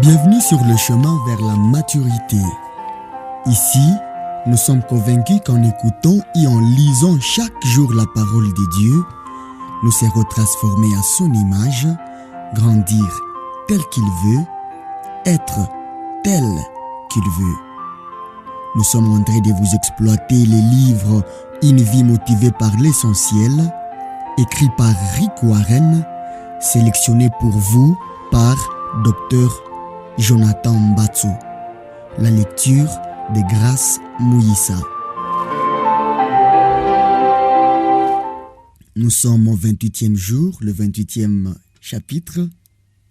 Bienvenue sur le chemin vers la maturité. Ici, nous sommes convaincus qu'en écoutant et en lisant chaque jour la parole de Dieu, nous serons transformés à son image, grandir tel qu'il veut, être tel qu'il veut. Nous sommes en train de vous exploiter les livres Une vie motivée par l'essentiel, écrit par Rick Warren, sélectionné pour vous par Dr. Jonathan Mbatsu. La lecture de Grace Mouyissa. Nous sommes au 28e jour, le 28e chapitre.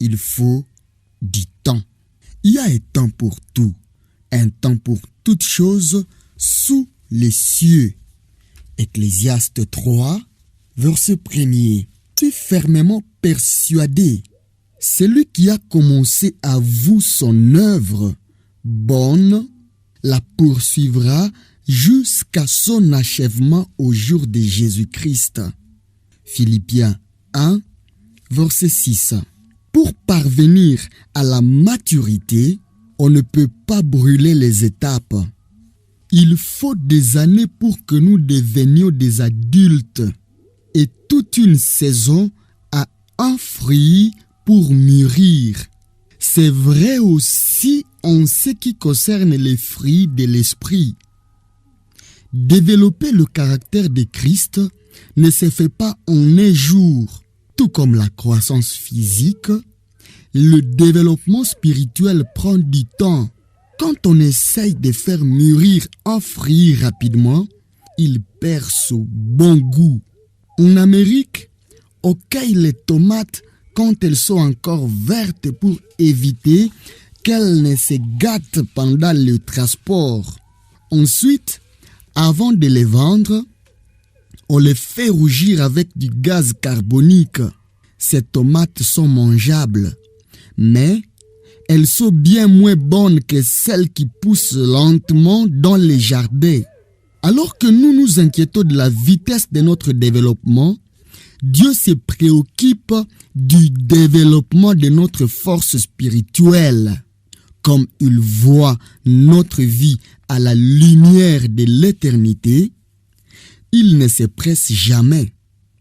Il faut du temps. Il y a un temps pour tout, un temps pour toutes choses sous les cieux. Ecclésiaste 3, verset 1er. Tu es fermement persuadé. Celui qui a commencé à vous son œuvre bonne la poursuivra jusqu'à son achèvement au jour de Jésus-Christ. Philippiens 1, verset 6. Pour parvenir à la maturité, on ne peut pas brûler les étapes. Il faut des années pour que nous devenions des adultes et toute une saison a un fruit pour mûrir. C'est vrai aussi en ce qui concerne les fruits de l'esprit. Développer le caractère de Christ ne se fait pas en un jour. Tout comme la croissance physique, le développement spirituel prend du temps. Quand on essaye de faire mûrir un fruit rapidement, il perd son bon goût. En Amérique, on cueille les tomates quand elles sont encore vertes pour éviter qu'elles ne se gâtent pendant le transport. Ensuite, avant de les vendre, on les fait rougir avec du gaz carbonique. Ces tomates sont mangeables, mais elles sont bien moins bonnes que celles qui poussent lentement dans les jardins. Alors que nous nous inquiétons de la vitesse de notre développement, Dieu se préoccupe du développement de notre force spirituelle. Comme il voit notre vie à la lumière de l'éternité, il ne se presse jamais.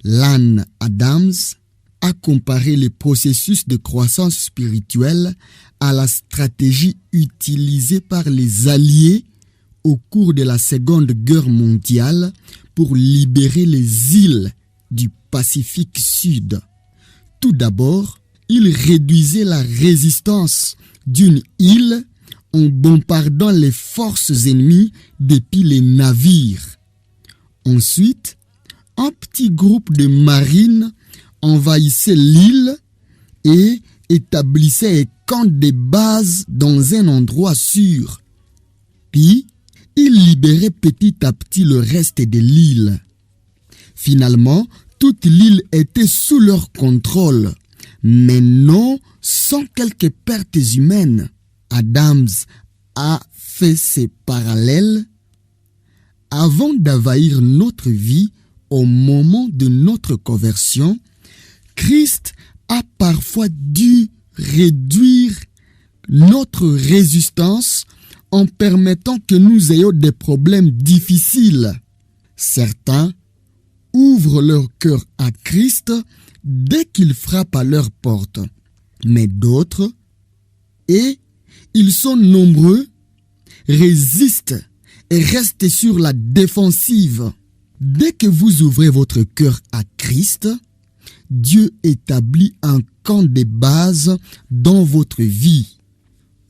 L'Anne Adams a comparé le processus de croissance spirituelle à la stratégie utilisée par les Alliés au cours de la Seconde Guerre mondiale pour libérer les îles du Pacifique Sud. Tout d'abord, il réduisait la résistance d'une île en bombardant les forces ennemies depuis les navires. Ensuite, un petit groupe de marines envahissait l'île et établissait un camp de base dans un endroit sûr. Puis, il libérait petit à petit le reste de l'île. Finalement, toute l'île était sous leur contrôle, mais non sans quelques pertes humaines. Adams a fait ces parallèles. Avant d'envahir notre vie au moment de notre conversion, Christ a parfois dû réduire notre résistance en permettant que nous ayons des problèmes difficiles. Certains ouvrent leur cœur à Christ dès qu'il frappe à leur porte. Mais d'autres, et ils sont nombreux, résistent et restent sur la défensive. Dès que vous ouvrez votre cœur à Christ, Dieu établit un camp de base dans votre vie.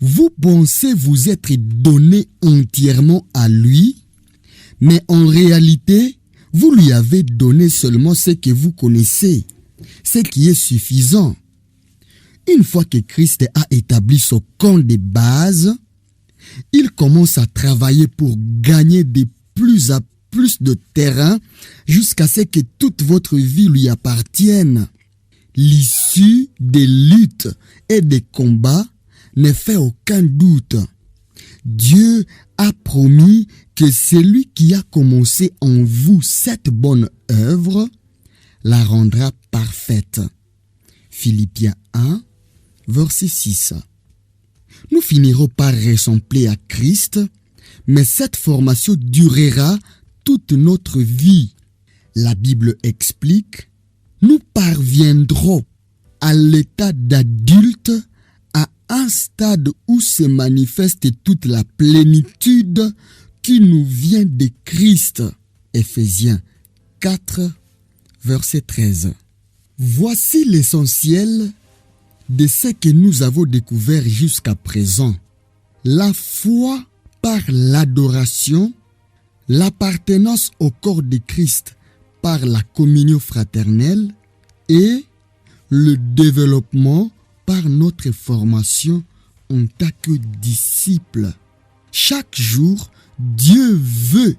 Vous pensez vous être donné entièrement à lui, mais en réalité, vous lui avez donné seulement ce que vous connaissez, ce qui est suffisant. Une fois que Christ a établi son camp de base, il commence à travailler pour gagner de plus en plus de terrain jusqu'à ce que toute votre vie lui appartienne. L'issue des luttes et des combats ne fait aucun doute. Dieu a promis que celui qui a commencé en vous cette bonne œuvre la rendra parfaite. Philippiens 1, verset 6. nous finirons par ressembler à Christ, mais cette formation durera toute notre vie. La Bible explique, nous parviendrons à l'état d'adulte à un stade où se manifeste toute la plénitude qui nous vient de Christ. Éphésiens 4, verset 13. Voici l'essentiel de ce que nous avons découvert jusqu'à présent. La foi par l'adoration, l'appartenance au corps de Christ par la communion fraternelle et le développement par notre formation en tant que disciples. Chaque jour, Dieu veut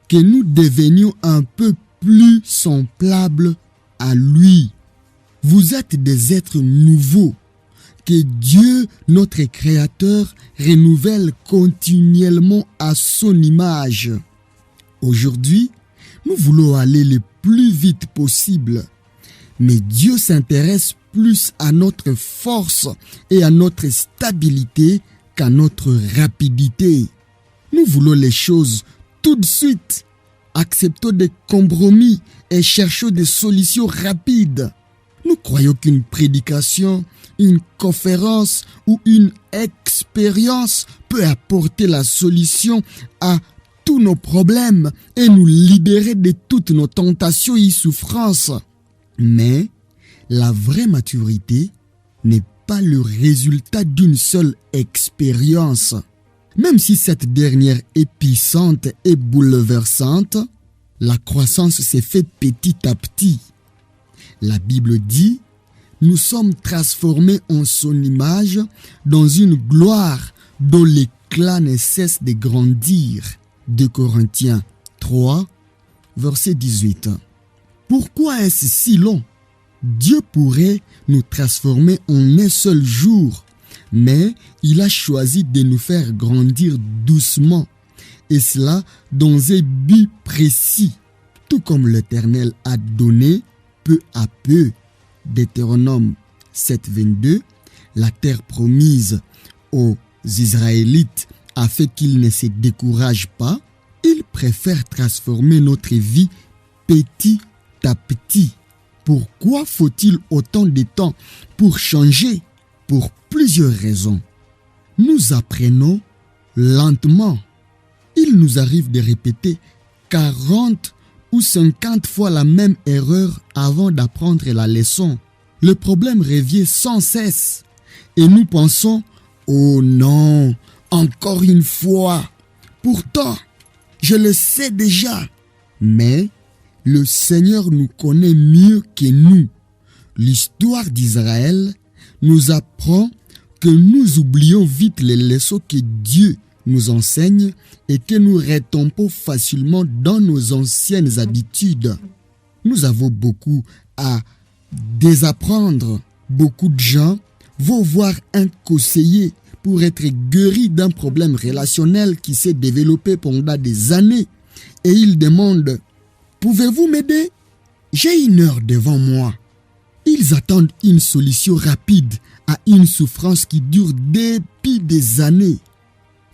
que nous devenions un peu plus semblables à lui. Vous êtes des êtres nouveaux que Dieu, notre Créateur, renouvelle continuellement à son image. Aujourd'hui, nous voulons aller le plus vite possible, mais Dieu s'intéresse plus à notre force et à notre stabilité qu'à notre rapidité. Nous voulons les choses tout de suite. Acceptons des compromis et cherchons des solutions rapides. Nous croyons qu'une prédication, une conférence ou une expérience peut apporter la solution à tous nos problèmes et nous libérer de toutes nos tentations et souffrances. Mais la vraie maturité n'est pas le résultat d'une seule expérience. Même si cette dernière est puissante et bouleversante, la croissance s'est faite petit à petit. La Bible dit, nous sommes transformés en son image dans une gloire dont l'éclat ne cesse de grandir. 2 Corinthiens 3, verset 18. Pourquoi est-ce si long? Dieu pourrait nous transformer en un seul jour, mais il a choisi de nous faire grandir doucement, et cela dans un but précis, tout comme l'Éternel a donné peu à peu. Deutéronome 7, 22, la terre promise aux Israélites afin qu'ils ne se découragent pas. Il préfère transformer notre vie petit à petit. Pourquoi faut-il autant de temps pour changer? Pour plusieurs raisons. Nous apprenons lentement. Il nous arrive de répéter 40 ou 50 fois la même erreur avant d'apprendre la leçon. Le problème revient sans cesse et nous pensons « Oh non, encore une fois !» Pourtant, je le sais déjà. Mais le Seigneur nous connaît mieux que nous. L'histoire d'Israël nous apprend que nous oublions vite les leçons que Dieu nous enseigne et que nous retombons facilement dans nos anciennes habitudes. Nous avons beaucoup à désapprendre. Beaucoup de gens vont voir un conseiller pour être guéri d'un problème relationnel qui s'est développé pendant des années et ils demandent « Pouvez-vous m'aider? J'ai 1 heure devant moi. » Ils attendent une solution rapide à une souffrance qui dure depuis des années.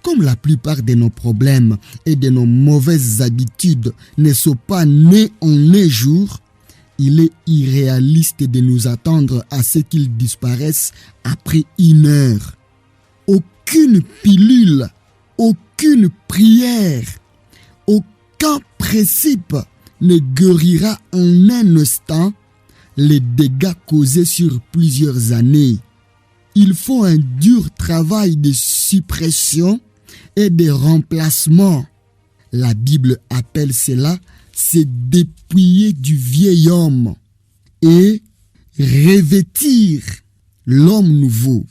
Comme la plupart de nos problèmes et de nos mauvaises habitudes ne sont pas nés en un jour, il est irréaliste de nous attendre à ce qu'ils disparaissent après 1 heure. Aucune pilule, aucune prière, aucun principe ne guérira en un instant les dégâts causés sur plusieurs années. Il faut un dur travail de suppression et de remplacement. La Bible appelle cela se dépouiller du vieil homme et revêtir l'homme nouveau.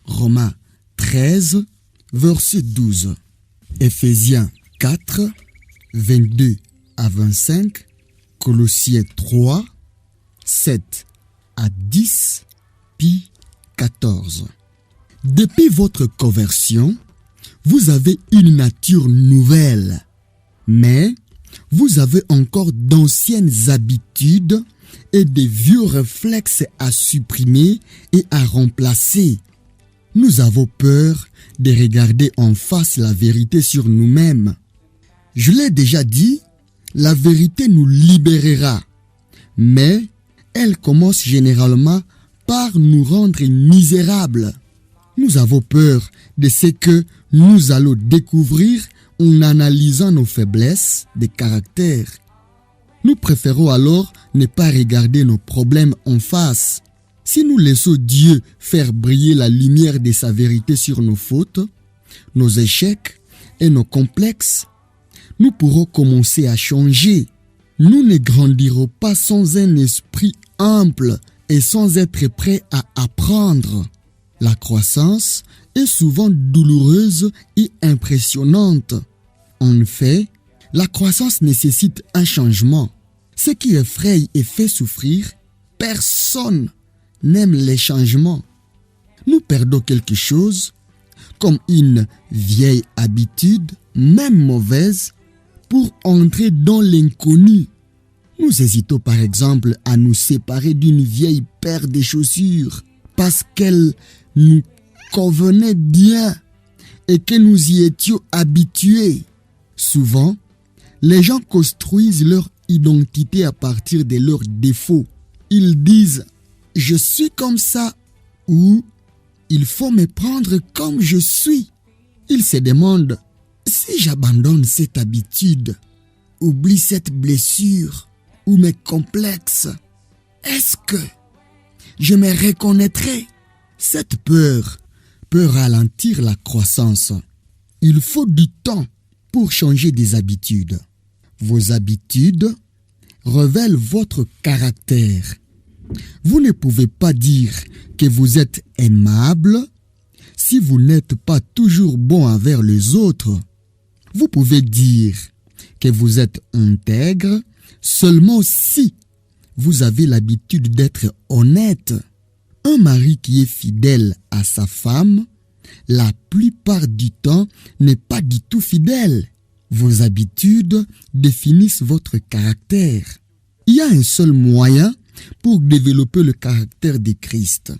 Romains 13, verset 12. Éphésiens 4, 22 à 25. Colossiens 3, 7 à 10, puis 14. Depuis votre conversion, vous avez une nature nouvelle, mais vous avez encore d'anciennes habitudes et des vieux réflexes à supprimer et à remplacer. Nous avons peur de regarder en face la vérité sur nous-mêmes. Je l'ai déjà dit, la vérité nous libérera, mais elle commence généralement par nous rendre misérables. Nous avons peur de ce que nous allons découvrir en analysant nos faiblesses de caractère. Nous préférons alors ne pas regarder nos problèmes en face. Si nous laissons Dieu faire briller la lumière de sa vérité sur nos fautes, nos échecs et nos complexes, nous pourrons commencer à changer. Nous ne grandirons pas sans un esprit ample et sans être prêts à apprendre. La croissance est souvent douloureuse et impressionnante. En effet, la croissance nécessite un changement. Ce qui effraie et fait souffrir, personne n'aime les changements. Nous perdons quelque chose, comme une vieille habitude, même mauvaise, pour entrer dans l'inconnu. Nous hésitons par exemple à nous séparer d'une vieille paire de chaussures parce qu'elle nous convenait bien et que nous y étions habitués. Souvent, les gens construisent leur identité à partir de leurs défauts. Ils disent « je suis comme ça » ou « il faut me prendre comme je suis ». Ils se demandent « si j'abandonne cette habitude, oublie cette blessure ou mes complexes, est-ce que je me reconnaîtrai ?» Cette peur peut ralentir la croissance. Il faut du temps pour changer des habitudes. Vos habitudes révèlent votre caractère. Vous ne pouvez pas dire que vous êtes aimable si vous n'êtes pas toujours bon envers les autres. Vous pouvez dire que vous êtes intègre seulement si vous avez l'habitude d'être honnête. Un mari qui est fidèle à sa femme, la plupart du temps, n'est pas du tout fidèle. Vos habitudes définissent votre caractère. Il y a un seul moyen pour développer le caractère de Christ: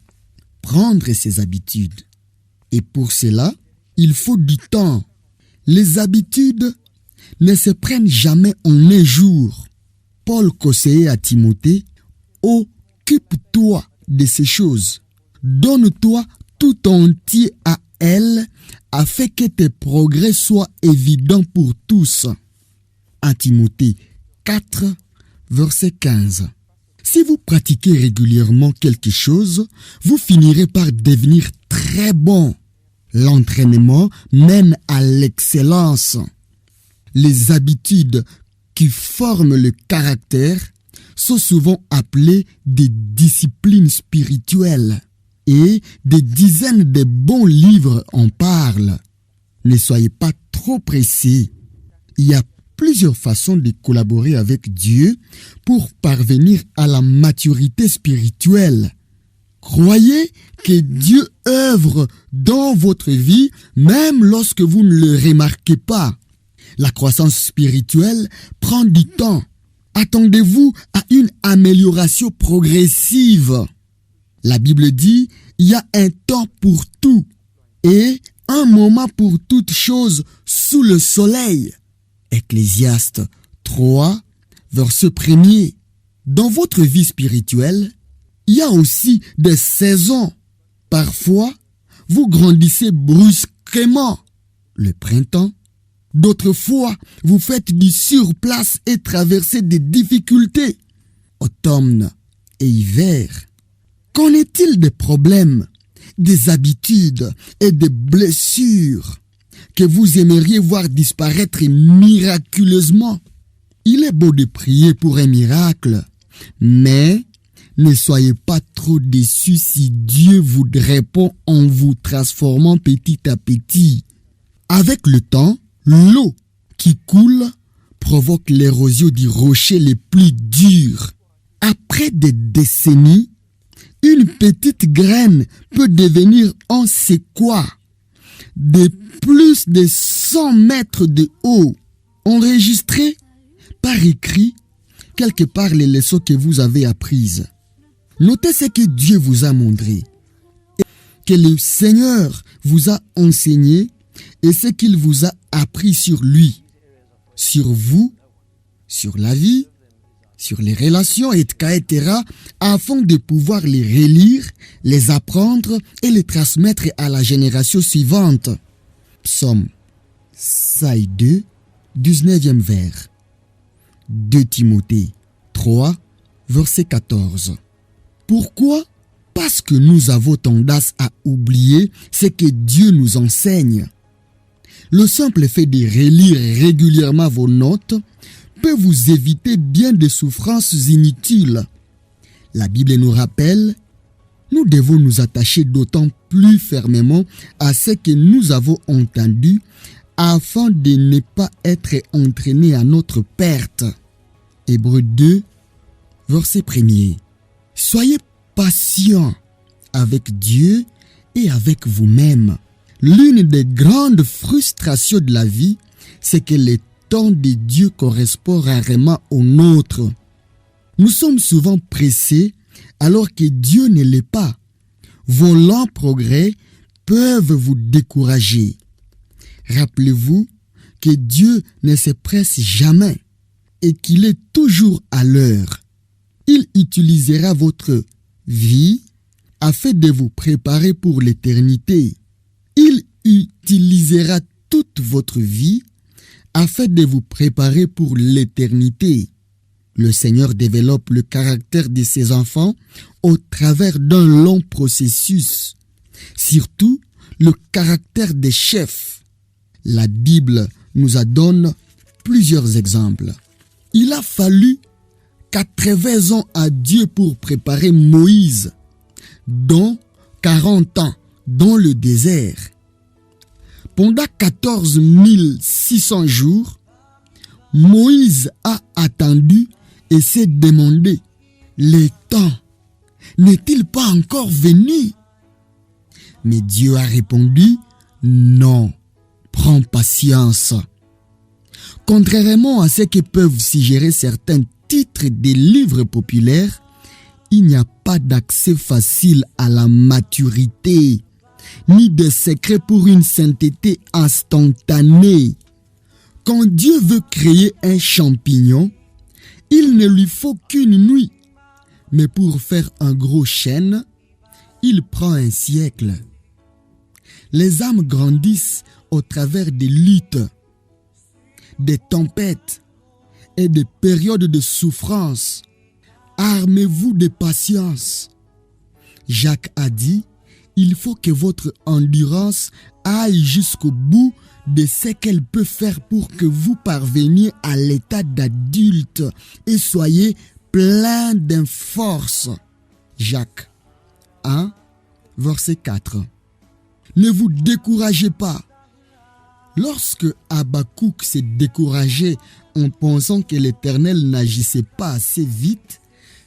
prendre ses habitudes. Et pour cela, il faut du temps. Les habitudes ne se prennent jamais en un jour. Paul conseillait à Timothée: occupe-toi de ces choses. Donne-toi tout entier à elles afin que tes progrès soient évidents pour tous. 1 Timothée 4, verset 15. Si vous pratiquez régulièrement quelque chose, vous finirez par devenir très bon. L'entraînement mène à l'excellence. Les habitudes qui forment le caractère sont souvent appelées des disciplines spirituelles, et des dizaines de bons livres en parlent. Ne soyez pas trop pressés. Il y a plusieurs façons de collaborer avec Dieu pour parvenir à la maturité spirituelle. Croyez que Dieu œuvre dans votre vie même lorsque vous ne le remarquez pas. La croissance spirituelle prend du temps. Attendez-vous à une amélioration progressive. La Bible dit, il y a un temps pour tout et un moment pour toute chose sous le soleil. Ecclésiaste 3, verset 1er. Dans votre vie spirituelle, il y a aussi des saisons. Parfois, vous grandissez brusquement, le printemps. D'autres fois, vous faites du surplace et traversez des difficultés, automne et hiver. Qu'en est-il des problèmes, des habitudes et des blessures que vous aimeriez voir disparaître miraculeusement? Il est beau de prier pour un miracle, mais ne soyez pas trop déçus si Dieu vous répond en vous transformant petit à petit. Avec le temps, l'eau qui coule provoque l'érosion des rochers les plus durs. Après des décennies, une petite graine peut devenir on sait quoi, de plus de 100 mètres de haut. Enregistrez par écrit quelque part les leçons que vous avez apprises. Notez ce que Dieu vous a montré. que le Seigneur vous a enseigné et ce qu'il vous a appris sur lui, sur vous, sur la vie, sur les relations, etc., afin de pouvoir les relire, les apprendre et les transmettre à la génération suivante. Psaume 2, 19e vers. 2 Timothée 3, verset 14. Pourquoi? Parce que nous avons tendance à oublier ce que Dieu nous enseigne. Le simple fait de relire régulièrement vos notes peut vous éviter bien des souffrances inutiles. La Bible nous rappelle, nous devons nous attacher d'autant plus fermement à ce que nous avons entendu afin de ne pas être entraînés à notre perte. Hébreux 2, verset 1er. Soyez patients avec Dieu et avec vous-même. L'une des grandes frustrations de la vie, c'est que le temps de Dieu correspond rarement au nôtre. Nous sommes souvent pressés alors que Dieu ne l'est pas. Vos lents progrès peuvent vous décourager. Rappelez-vous que Dieu ne se presse jamais et qu'il est toujours à l'heure. Il utilisera votre vie afin de vous préparer pour l'éternité. Il utilisera toute votre vie afin de vous préparer pour l'éternité. Le Seigneur développe le caractère de ses enfants au travers d'un long processus, surtout le caractère des chefs. La Bible nous en donne plusieurs exemples. Il a fallu 80 ans à Dieu pour préparer Moïse, dont 40 ans dans le désert. Pendant 14 600 jours, Moïse a attendu et s'est demandé, le temps n'est-il pas encore venu? Mais Dieu a répondu, non, prends patience. Contrairement à ce que peuvent suggérer certains titres des livres populaires, il n'y a pas d'accès facile à la maturité, ni de secret pour une sainteté instantanée. Quand Dieu veut créer un champignon, il ne lui faut qu'une nuit. Mais pour faire un gros chêne, il prend un siècle. Les âmes grandissent au travers des luttes, des tempêtes et des périodes de souffrance. Armez-vous de patience. Jacques a dit, il faut que votre endurance aille jusqu'au bout de ce qu'elle peut faire pour que vous parveniez à l'état d'adulte et soyez plein de force. Jacques 1, verset 4. Ne vous découragez pas. Lorsque Habakkuk s'est découragé en pensant que l'Éternel n'agissait pas assez vite,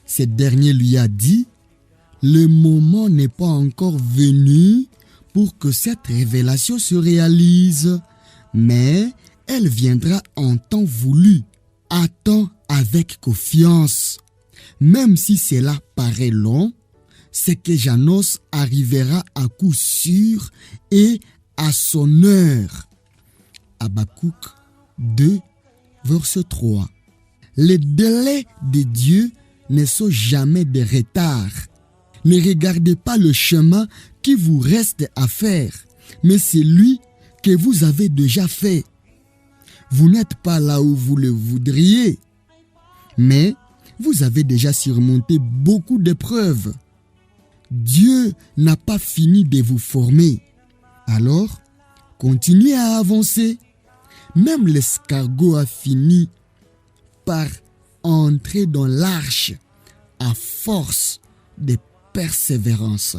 ce dernier lui a dit, le moment n'est pas encore venu pour que cette révélation se réalise, mais elle viendra en temps voulu. Attends avec confiance. Même si cela paraît long, ce que j'annonce arrivera à coup sûr et à son heure. Habakkuk 2, verset 3. Les délais de Dieu ne sont jamais de retard. Ne regardez pas le chemin qui vous reste à faire, mais celui que vous avez déjà fait. Vous n'êtes pas là où vous le voudriez, mais vous avez déjà surmonté beaucoup d'épreuves. Dieu n'a pas fini de vous former. Alors, continuez à avancer. Même l'escargot a fini par entrer dans l'arche à force de persévérance.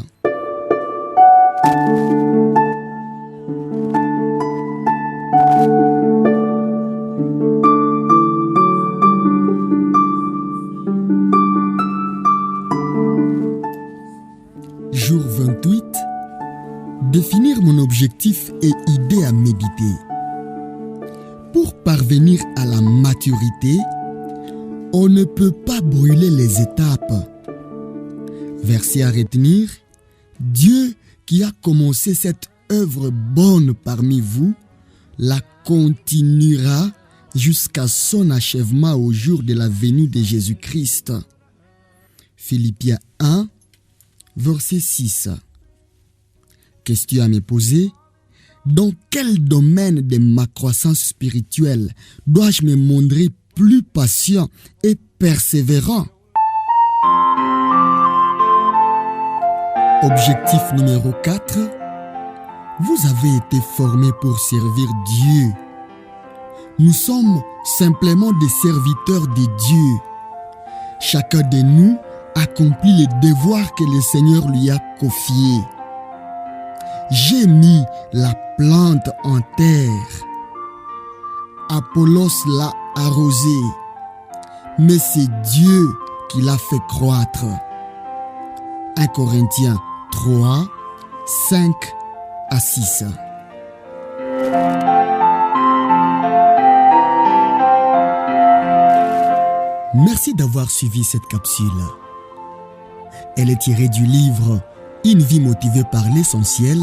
Jour 28. Définir mon objectif et idée à méditer. Pour parvenir à la maturité, on ne peut pas brûler les étapes. Verset à retenir, Dieu qui a commencé cette œuvre bonne parmi vous, la continuera jusqu'à son achèvement au jour de la venue de Jésus-Christ. Philippiens 1, verset 6. Question à me poser. Dans quel domaine de ma croissance spirituelle dois-je me montrer plus patient et persévérant? Objectif numéro 4. Vous avez été formés pour servir Dieu. Nous sommes simplement des serviteurs de Dieu. Chacun de nous accomplit les devoirs que le Seigneur lui a confiés. J'ai mis la plante en terre. Apollos l'a arrosée, mais c'est Dieu qui l'a fait croître. 1 Corinthiens 3, 5 à 6. Merci d'avoir suivi cette capsule. Elle est tirée du livre Une vie motivée par l'essentiel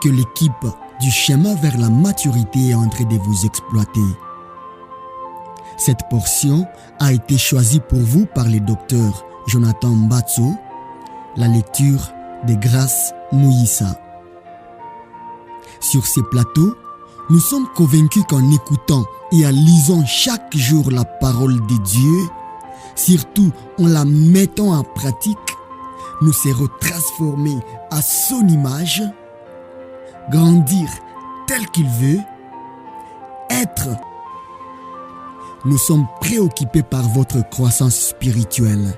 que l'équipe du chemin vers la maturité est en train de vous exploiter. Cette portion a été choisie pour vous par le docteur Jonathan Mbatso, la lecture de Grâce Mouissa. Sur ces plateaux, nous sommes convaincus qu'en écoutant et en lisant chaque jour la parole de Dieu, surtout en la mettant en pratique, nous serons transformés à son image, grandir tel qu'il veut, être. Nous sommes préoccupés par votre croissance spirituelle.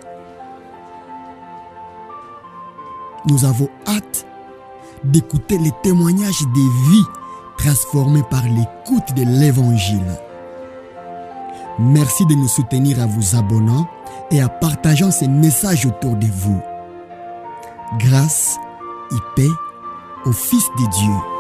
Nous avons hâte d'écouter les témoignages des vies transformées par l'écoute de l'Évangile. Merci de nous soutenir en vous abonnant et en partageant ces messages autour de vous. Grâce et paix au Fils de Dieu.